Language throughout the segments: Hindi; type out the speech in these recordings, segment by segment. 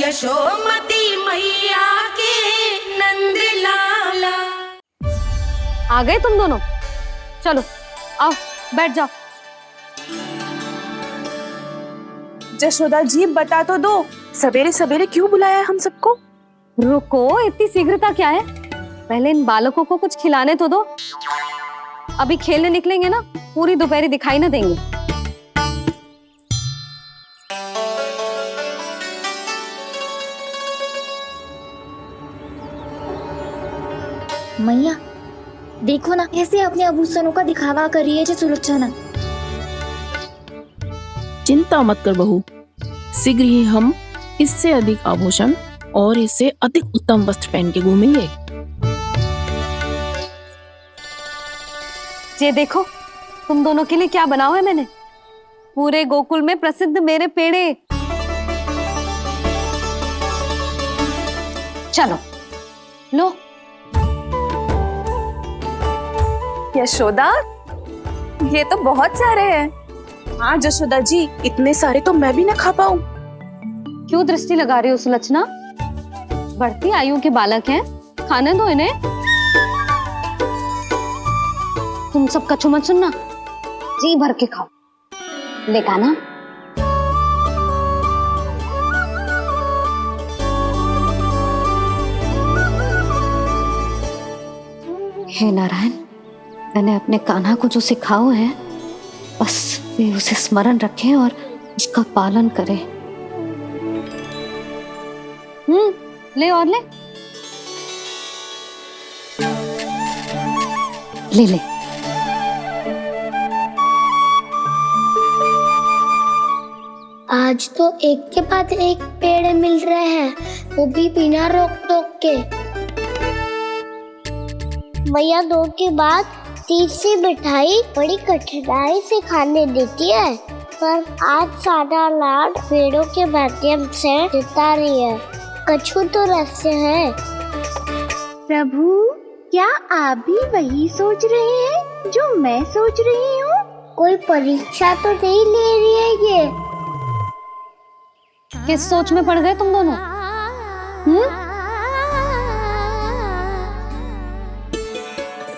यशोमती मैया के नंद लाला। आ गए तुम दोनों? चलो आओ बैठ जाओ। जशोदा जी बता तो दो, सवेरे सवेरे क्यों बुलाया हम सबको? रुको, इतनी शीघ्रता क्या है? पहले इन बालकों को कुछ खिलाने तो दो। अभी खेलने निकलेंगे ना, पूरी दोपहरी दिखाई ना देंगे। मैया देखो ना, कैसे अपने आभूषणों का दिखावा कर रही है जी सुलोचना। चिंता मत कर बहू, शीघ्र ही हम इससे अधिक आभूषण और इससे अधिक उत्तम वस्त्र पहन के घूमेंगे। ये देखो तुम दोनों के लिए क्या बनाओ है मैंने। पूरे गोकुल में प्रसिद्ध मेरे पेड़े। चलो लो। यशोदा, ये तो बहुत सारे हैं। हाँ जशोदा जी, इतने सारे तो मैं भी ना खा पाऊं। क्यों दृष्टि लगा रही हो सुलक्षणा? बढ़ती आयु के बालक हैं, खाने दो इन्हें। तुम सब कछु मत सुनना, जी भर के खाओ। देखा ना? हे नारायण, मैंने अपने कान्हा को जो सिखाओ है, बस वे उसे स्मरण रखें और उसका पालन करें। ले और ले ले ले। आज तो एक के बाद एक पेड़ मिल रहे हैं, वो भी बिना रोक टोक के। मैया दो के बाद तीसरी मिठाई बड़ी कठिनाई से खाने देती है, पर आज सादा लाड पेड़ों के माध्यम से जिता रही है। कछु तो रहस्य है। प्रभु, क्या आप भी वही सोच रहे हैं जो मैं सोच रही हूँ? कोई परीक्षा तो नहीं ले रही है ये? किस सोच में पड़ गए तुम दोनों?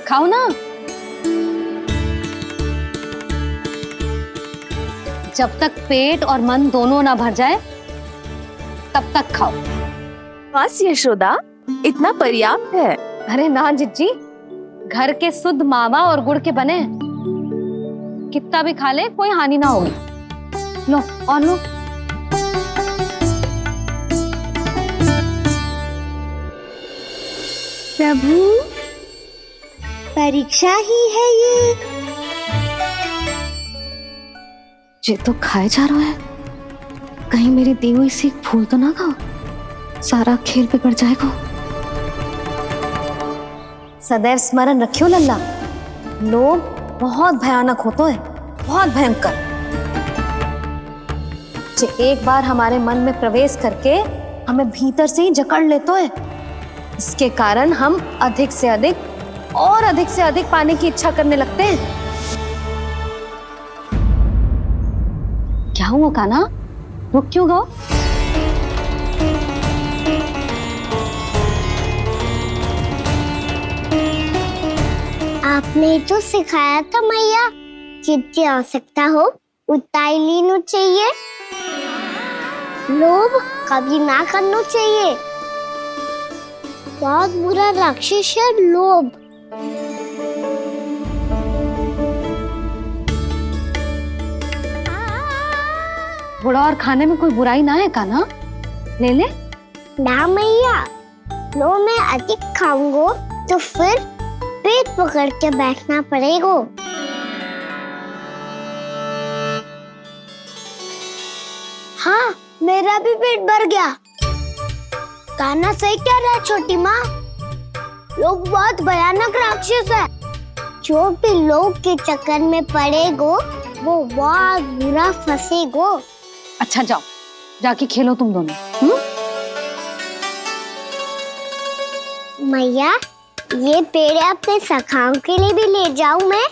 खाओ ना। जब तक पेट और मन दोनों ना भर जाए तब तक खाओ। बस यशोदा, इतना पर्याप्त है। अरे ना जिज्जी, घर के शुद्ध मावा और गुड़ के बने, कितना भी खा ले कोई हानि ना होगी। लो और लो। प्रभु, परीक्षा ही है ये तो खाए जा रहा है। कहीं मेरी दी हुई सीख भूल तो ना खाओ, सारा खेल बिगड़ जाएगा। सदैव स्मरण रखियो लल्ला, लोभ बहुत भयानक होता है, बहुत भयंकर। जो एक बार हमारे मन में प्रवेश करके हमें भीतर से ही जकड़ लेता है, इसके कारण हम अधिक से अधिक और अधिक से अधिक पाने की इच्छा करने लगते हैं। क्या हुआ कान्हा, रुक क्यों गो? आपने तो सिखाया था मैया, जितनी आवश्यकता हो उतना ही लेना चाहिए, लोभ कभी ना करना चाहिए। बहुत बुरा राक्षस है लोभ। थोड़ा और खाने में कोई बुराई ना है कान्हा, ले ले। ना मैया, लो मैं अधिक खाऊंगा तो फिर पेट पकड़ के बैठना पड़ेगा। हाँ, मेरा भी पेट भर गया। कान्हा सही कह रहा है छोटी माँ, लोग बहुत भयानक राक्षस है। जो भी लोग के चक्कर में पड़ेगो वो बहुत बुरा फंसेगो। अच्छा जाओ, जाके खेलो तुम दोनों। मैया, ये पेड़ अपने सखाओं के लिए भी ले जाऊं मैं?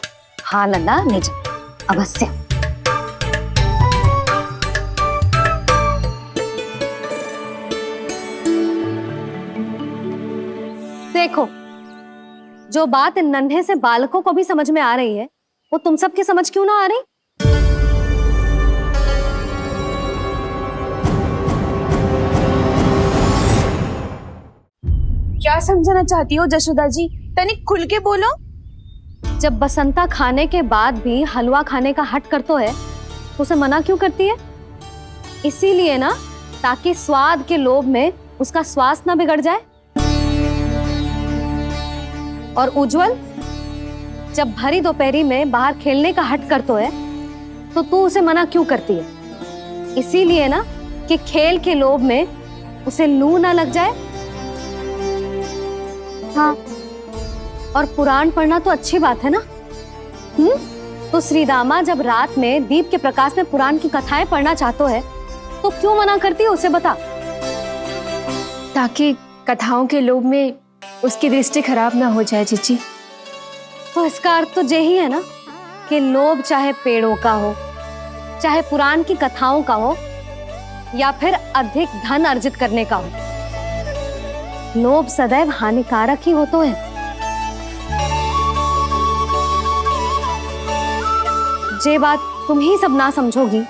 हाँ लल्ला, ले जाओ अवश्य। देखो, जो बात इन नन्हे से बालकों को भी समझ में आ रही है, वो तुम सबकी समझ क्यों ना आ रही? क्या समझाना चाहती हो जशोदा जी? तनिक खुल के बोलो। जब बसंता खाने के बाद भी हलवा खाने का हट करतो है, तो उसे मना क्यों करती है? इसीलिए ना, ताकि स्वाद के लोभ में उसका स्वास्थ्य ना बिगड़ जाए। और उज्जवल, जब भरी दोपहरी में बाहर खेलने का हट करतो है, तो तू उसे मना क्यों करती है? इसीलिए ना, कि खेल के लोभ में उसे लू ना लग जाए। हाँ, और पुराण पढ़ना तो अच्छी बात है ना। तो श्रीदामा जब रात में दीप के प्रकाश में पुराण की कथाएं पढ़ना चाहतो है, तो क्यों मना करती है? उसे बता। ताकि कथाओं के लोभ में उसकी दृष्टि खराब ना हो जाए जीजी। तो इसका अर्थ तो यही है ना, कि लोभ चाहे पेड़ों का हो, चाहे पुराण की कथाओं का हो, या फिर अधिक धन अर्जित करने का हो, लोभ सदैव हानिकारक ही होता है। जे बात तुम ही सब ना समझोगी,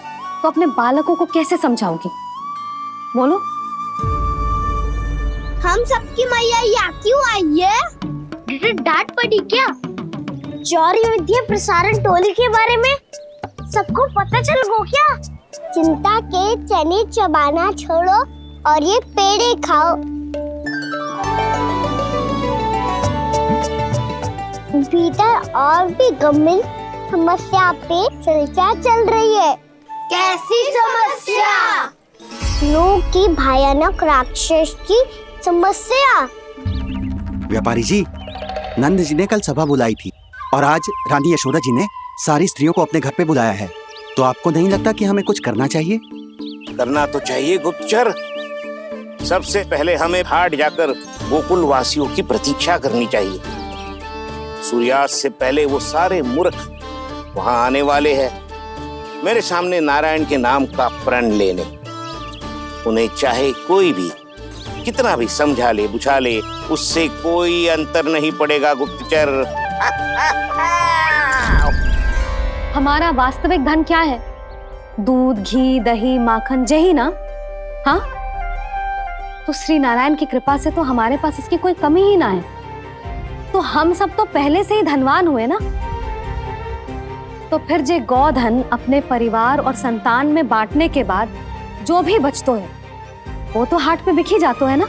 तो अपने बालकों को कैसे समझाओगी? बोलो। हम सबकी मैया यहाँ क्यों आई है? डांट पड़ी क्या? चौरी विद्या प्रसारण टोली के बारे में सबको पता चल गो क्या? चिंता के चने चबाना छोड़ो और ये पेड़े खाओ। भीतर और भी गंभीर समस्या पे चर्चा चल रही है। कैसी समस्या? लोग की भयानक राक्षस की समस्या। व्यापारी जी, नंद जी ने कल सभा बुलाई थी और आज रानी यशोदा जी ने सारी स्त्रियों को अपने घर पे बुलाया है। तो आपको नहीं लगता कि हमें कुछ करना चाहिए? करना तो चाहिए गुप्तचर। सबसे पहले हमें हाट जाकर गोकुल वासियों की प्रतीक्षा करनी चाहिए। सूर्यास्त से पहले वो सारे मूर्ख वहां आने वाले हैं, मेरे सामने नारायण के नाम का प्रण लेने। उन्हें चाहे कोई भी कितना भी समझा ले बुझा ले, उससे कोई अंतर नहीं पड़ेगा गुप्तचर। हमारा वास्तविक धन क्या है? दूध, घी, दही, माखन, यही ना? हाँ, तो श्री नारायण की कृपा से तो हमारे पास इसकी कोई कमी ही ना है। तो हम सब तो पहले से ही धनवान हुए ना। तो फिर जे गोधन अपने परिवार और संतान में बांटने के बाद जो भी बचतो है, वो तो हाट पे बिखी जातो है ना।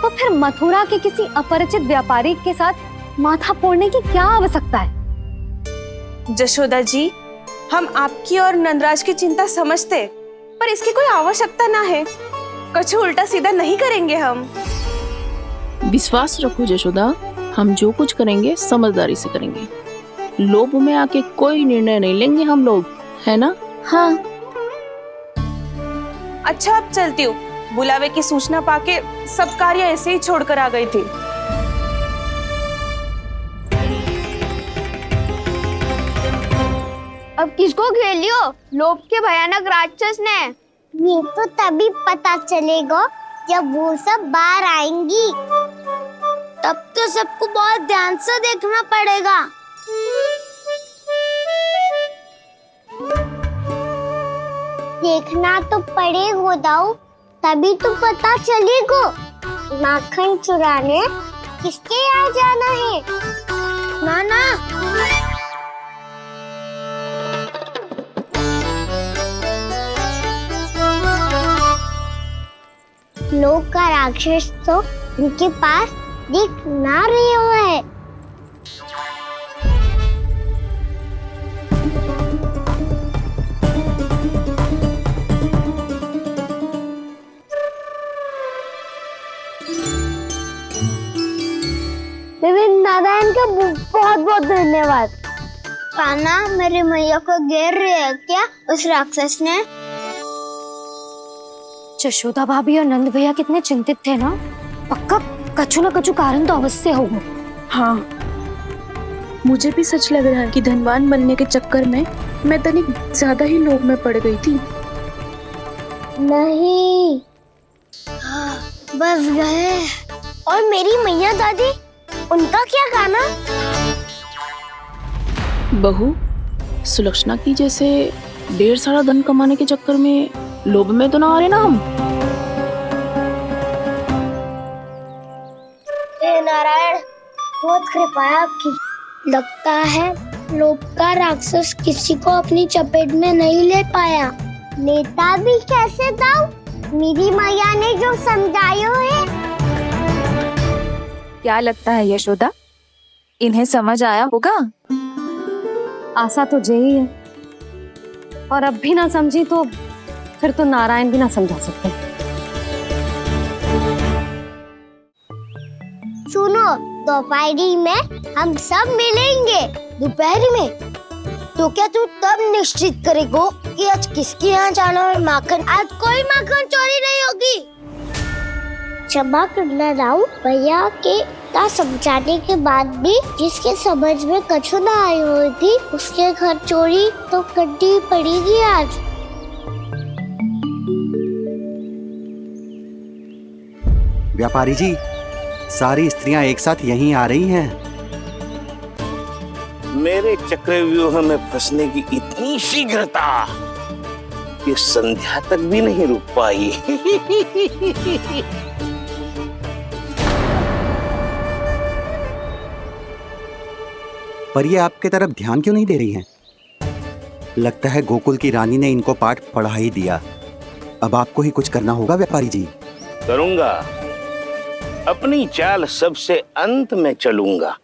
तो फिर मथुरा के किसी अपरिचित व्यापारी के साथ माथा फोड़ने की क्या आवश्यकता है? जशोदा जी, हम आपकी और नंदराज की चिंता समझते, पर इसकी कोई आवश्यकता ना है। कुछ उल्टा सीधा नहीं करेंगे हम। विश्वास रखो जशोदा, हम जो कुछ करेंगे समझदारी से करेंगे। लोभ में आके कोई निर्णय नहीं लेंगे हम लोग, है ना? हाँ। अच्छा, अब चलती हूँ। बुलावे की सूचना पाके सब कार्य ऐसे ही छोड़कर आ गई थी। अब किसको घेर लोभ के भयानक राक्षस ने? ये तो तभी पता चलेगा जब वो सब बाहर आएंगी। तब तो सबको बहुत ध्यान से देखना पड़ेगा। देखना तो पड़ेगा दाऊ, तभी तो पता चलेगा माखन चुराने किसके यहाँ जाना है। नाना, लोग का राक्षस तो उनके पास दिख ना रहे हुआ है। नारायण का बहुत बहुत धन्यवाद। कान्हा, मेरे मैया को घेर रहे है क्या उस राक्षस ने? यशोदा भाभी और नंद भैया कितने चिंतित थे ना। पक्का कछु ना कछु कारण तो अवश्य होगा। हाँ, मुझे भी सच लग रहा है कि धनवान बनने के चक्कर में मैं तनिक ज्यादा ही लोभ में पड़ गई थी। नहीं, बस गए। और मेरी मैया दादी, उनका क्या गाना? बहू, सुलक्षणा की जैसे ढेर सारा धन कमाने के चक्कर में लोभ में तो ना आ रहे ना हम। हे नारायण, बहुत कृपा है आपकी। लगता है लोभ का राक्षस किसी को अपनी चपेट में नहीं ले पाया। लेता भी कैसे दाऊ? मेरी मैया ने जो समझायो है। क्या लगता है यशोदा, इन्हें समझ आया होगा? आशा तो यही है, और अब भी ना समझी तो फिर तो नारायण भी ना समझा सकते। सुनो, दोपहरी में हम सब मिलेंगे। दोपहरी में? तो क्या तू तब निश्चित करेगो कि आज किसके यहाँ जाना है माखन? आज कोई माखन चोरी नहीं होगी। क्षमा करना राव, भैया के का समझाने के बाद भी जिसके समझ में कछु ना आई हुई थी, उसके घर चोरी तो करनी पड़ेगी आज। व्यापारी जी, सारी स्त्रियां एक साथ यहीं आ रही हैं। मेरे चक्रव्यूह में फंसने की इतनी शीघ्रता कि संध्या तक भी नहीं रुक पाई। पर ये आपके तरफ ध्यान क्यों नहीं दे रही हैं? लगता है गोकुल की रानी ने इनको पाठ पढ़ा ही दिया। अब आपको ही कुछ करना होगा व्यापारी जी। करूंगा, अपनी चाल सबसे अंत में चलूंगा,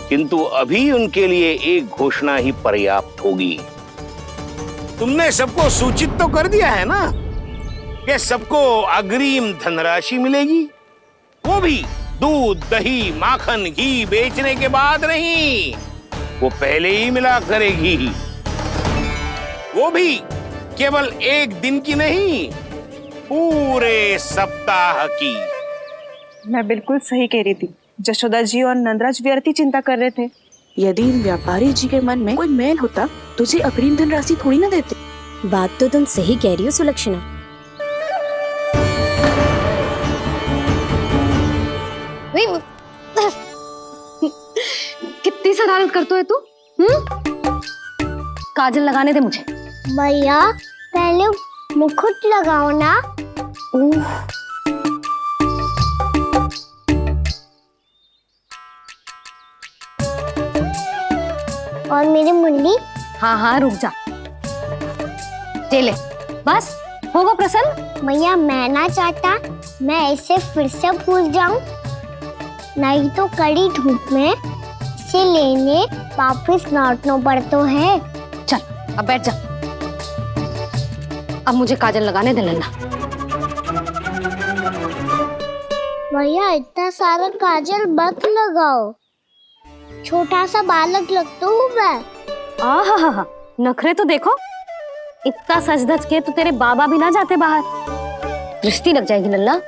किंतु अभी उनके लिए एक घोषणा ही पर्याप्त होगी। तुमने सबको सूचित तो कर दिया है ना कि सबको अग्रिम धनराशि मिलेगी, वो भी दूध, दही, माखन, घी बेचने के बाद नहीं, वो पहले ही मिला करेगी। वो भी केवल एक दिन की नहीं, पूरे सप्ताह की। मैं बिल्कुल सही कह रही थी। जशोदा जी और नंदराज व्यर्थ ही चिंता कर रहे थे। यदि इन व्यापारी जी के मन में कोई मैल होता, तुझे अग्रिम धनराशि थोड़ी ना देते। बात तो तुम सही कह रही हो सुलक्षणा। कितनी शरारत करते है तू? काजल लगाने दे मुझे। भैया, पहले मुकुट लगाओ ना। और मेरी मुन्नी? हाँ हाँ, रुक जा। ले बस, होगा प्रसन्न? भैया, मैं ना चाहता मैं इसे फिर से भूल जाऊं, नहीं तो कड़ी धूप में इसे लेने वापस लौटना पड़ता है। चल, अब बैठ जा। अब मुझे काजल लगाने दे लल्ला। भैया, इतना सारा काजल मत लगाओ, छोटा सा बालक लगता हूँ मैं। आहा, नखरे तो देखो। इतना सज धज के तो तेरे बाबा भी ना जाते बाहर, दृष्टि लग जाएगी लल्ला।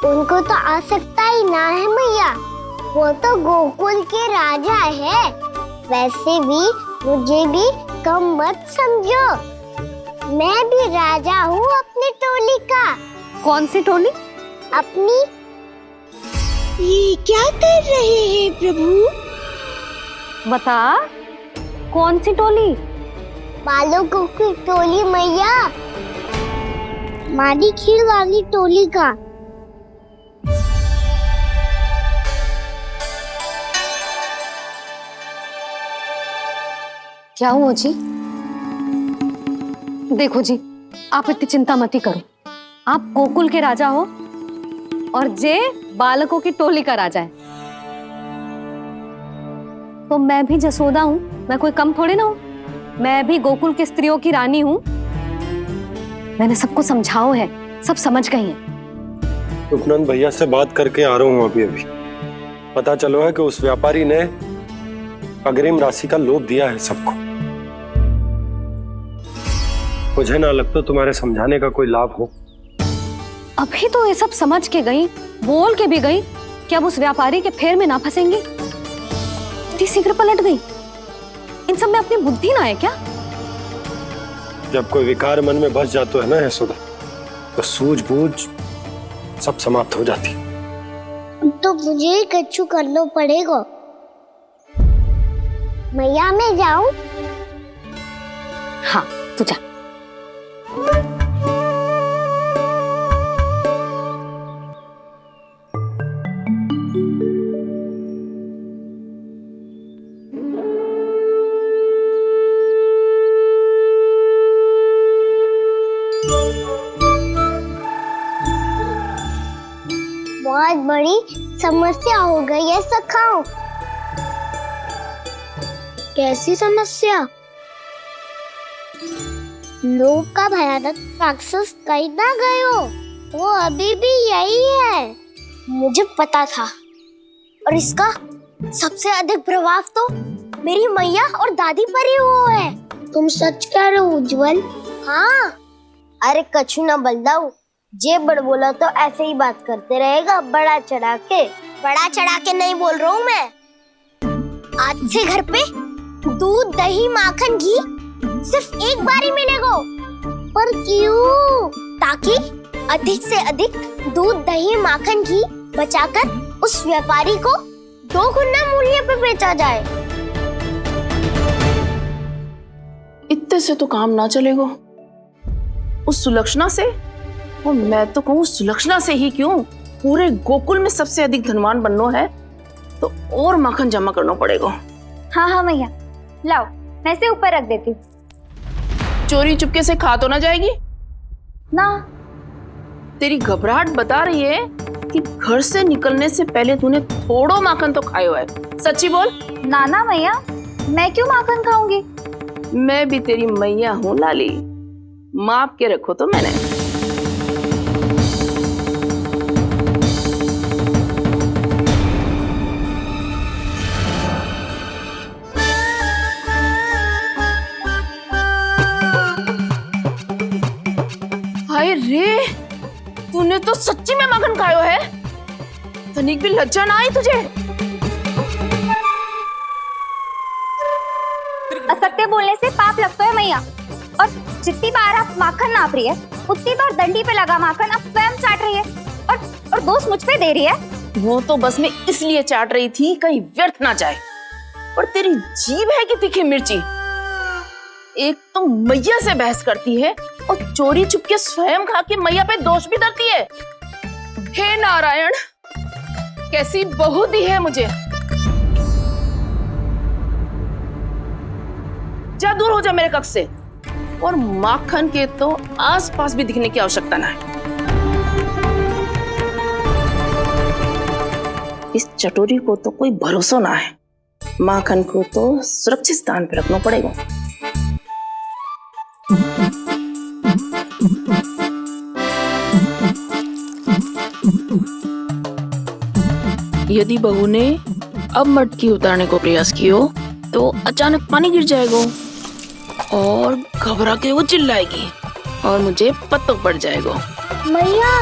उनको तो आ सकता ही ना है मैया, वो तो गोकुल के राजा है। वैसे भी मुझे भी कम मत समझो, मैं भी राजा हूँ अपनी टोली का। कौन सी टोली? अपनी। ये क्या कर रहे हैं प्रभु? बता, कौन सी टोली? बालकों की टोली मैया, मारी खीर वाली टोली का। क्या हुआ जी? देखो जी, आप इतनी चिंता मत करो। आप गोकुल के राजा हो और जे बालकों की टोली का राजा है, तो मैं भी जसोदा हूँ। मैं कोई कम थोड़ी ना हूँ, मैं भी गोकुल की स्त्रियों की रानी हूँ। मैंने सबको समझाओ है, सब समझ गई हैं। उपनंद भैया से बात करके आ रहा हूँ अभी। पता चलो है कि उस व्यापारी ने अग्रिम राशि का लोभ दिया है सबको। मुझे ना लगता तुम्हारे समझाने का कोई लाभ हो। अभी तो ये सब समझ के गई, बोल के भी गई कि अब उस व्यापारी के फेर में ना फंसेंगी। इतनी शीघ्र पलट गई। इन सब में अपनी बुद्धि ना है क्या? जब कोई विकार मन में बस जातो है ना यशोदा, तो सूझबूझ सब समाप्त हो जाती। तो मुझे ही कच्चू करना पड़ेगा। मैया मैं जाऊं? हाँ तू जा। बहुत बड़ी समस्या हो गई है सखाओ। कैसी समस्या? लोभ का भयानक राक्षस कहीं ना गयो, वो अभी भी यही है। मुझे पता था। और इसका सबसे अधिक प्रभाव तो मेरी मैया और दादी पर ही हुआ है। तुम सच कह रहे हो उज्जवल? हाँ। अरे कछु ना बलदाऊ, जे बड़ बोला तो ऐसे ही बात करते रहेगा बड़ा चढ़ा के। बड़ा चढ़ा के नहीं बोल रहा हूँ मैं। आज से घर पे दूध दही माखन घी सिर्फ एक बार ही मिलेगा। पर क्यों? ताकि अधिक से अधिक दूध दही माखन घी बचाकर उस व्यापारी को 2 गुना मूल्य पे बेचा जाए। इतने से तो काम ना चलेगा। उस सुलक्षणा से, और मैं तो कहूँ सुलक्षणा से ही क्यों, पूरे गोकुल में सबसे अधिक धनवान बनना है तो और माखन जमा करना पड़ेगा। हाँ हाँ मैया, लाओ मैं इसे ऊपर रख देती हूँ। चोरी चुपके से खा तो ना जाएगी ना? तेरी घबराहट बता रही है कि घर से निकलने से पहले तूने थोड़ो माखन तो खाया है। सच्ची बोल। ना ना मैया, मैं क्यों माखन खाऊंगी? मैं भी तेरी मैया हूँ लाली, माप के रखो तो मैंने। हाय रे, तूने तो सच्ची में माखन खायो है। तनिक भी लज्जा ना आई तुझे? असत्य बोलने से पाप लगता है मैया। और जितनी बार आप माखन नाप रही है, उतनी बार डंडी पे लगा माखन आप स्वयं चाट रही है और दोष मुझ पे दे रही है। वो तो बस मैं इसलिए चाट रही थी कहीं व्यर्थ ना जाए। और तेरी जीभ है कि तीखी मिर्ची। एक तो मैया से बहस करती है और चोरी चुपके स्वयं खा के मैया पे दोष भी धरती है। हे नारायण, कैसी बहू दी है मुझे। जा दूर हो जा मेरे कक्ष से, और माखन के तो आसपास भी दिखने की आवश्यकता ना है। इस चटोरी को तो कोई भरोसा ना है। माखन को तो सुरक्षित स्थान पर रखना पड़ेगा। यदि बहू ने अब मटकी उतारने को प्रयास किया तो अचानक पानी गिर जाएगा और घबरा के वो चिल्लाएगी और मुझे पता पड़ जाएगा। मैया,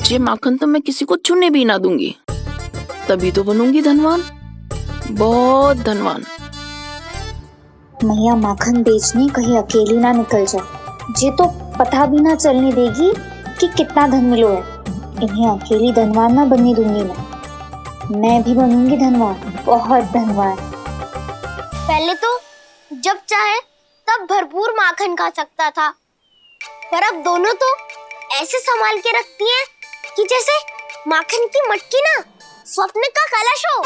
ये माखन तो मैं किसी को छूने भी ना दूंगी, तभी तो बनूंगी धनवान, बहुत धनवान। मैया माखन बेचने कहीं अकेली ना निकल जाए। ये तो पता भी ना चलने देगी कि कितना धन मिलो है। इन्हें अकेली धनवान ना बनने दूंगी मैं भी बनूंगी धनवान, बहुत धनवान। पहले तो जब चाहे तब भरपूर माखन खा सकता था, पर अब दोनों तो ऐसे संभाल के रखती हैं कि जैसे माखन की मटकी ना स्वप्न का कलश हो।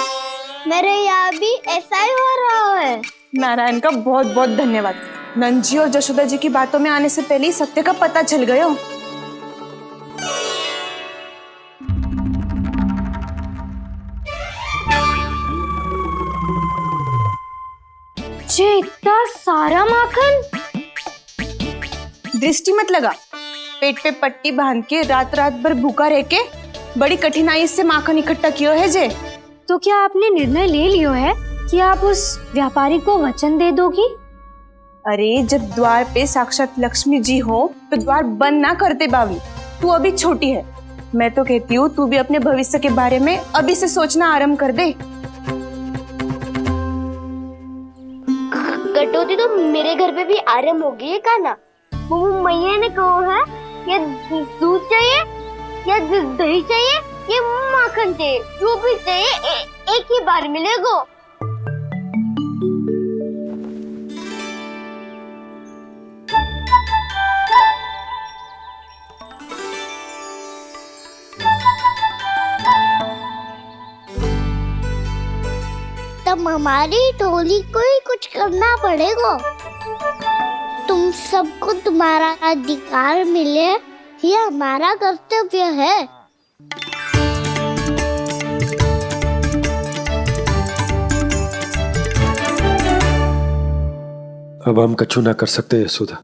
मेरे यहाँ भी ऐसा ही हो रहा है। नारायण का बहुत बहुत धन्यवाद। नंद जी और जशोदा जी की बातों में आने से पहले ही सत्य का पता चल गया। ये इतना सारा माखन? दृष्टि मत लगा। पेट पे पट्टी बांध के रात रात भर भूखा रह के बड़ी कठिनाई से माखन इकट्ठा किया है जे। तो क्या आपने निर्णय ले लियो है कि आप उस व्यापारी को वचन दे दोगी अरे जब द्वार पे साक्षात लक्ष्मी जी हो तो द्वार बंद ना करते बावली। तू अभी छोटी है, मैं तो कहती हूँ तू भी अपने भविष्य के बारे में अभी से सोचना आरंभ कर दे। कटौती तो मेरे घर पे भी आरंभ हो गई है का ना। वो मैया ने कहा है ये दूध चाहिए या दही चाहिए ये माखन चाहिए, जो भी चाहिए एक ही बार मिलेगा। तब हमारी टोली को ही कुछ करना पड़ेगा। तुम सबको तुम्हारा अधिकार मिले, ये हमारा कर्तव्य है। अब हम कछु ना कर सकते यशोदा।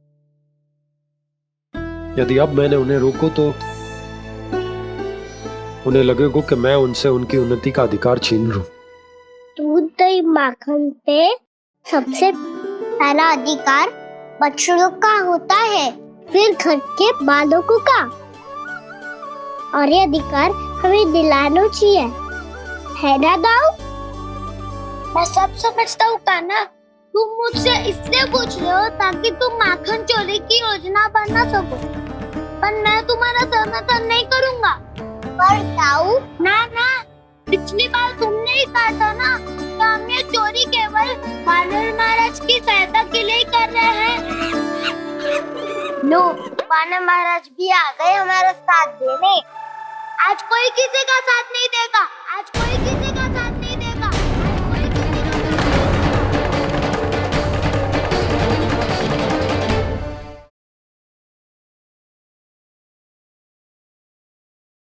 यदि अब मैंने उन्हें रोको तो उन्हें लगेगा कि मैं उनसे उनकी उन्नति का अधिकार छीन लूं। दूध दही माखन पे सबसे पहला अधिकार बच्चों का होता है, फिर घर के बालकों का, और ये अधिकार हमें दिलाना चाहिए, है ना दाऊ? मैं सब समझता हूँ कान्हा, तुम मुझसे इसलिए पूछ रहे हो ताकि तुम माखन चोरी की योजना बना सको, पर मैं तुम्हारा समर्थन नहीं करूँगा। पर दाऊ ना, पिछली बार तुमने ही कहा था ना कि हम ये चोरी केवल वानर महाराज की सहायता के लिए कर रहे हैं। लो, वानर महाराज भी आ गए हमारा साथ देने। आज कोई किसी का साथ नहीं देगा, आज कोई किसी का साथ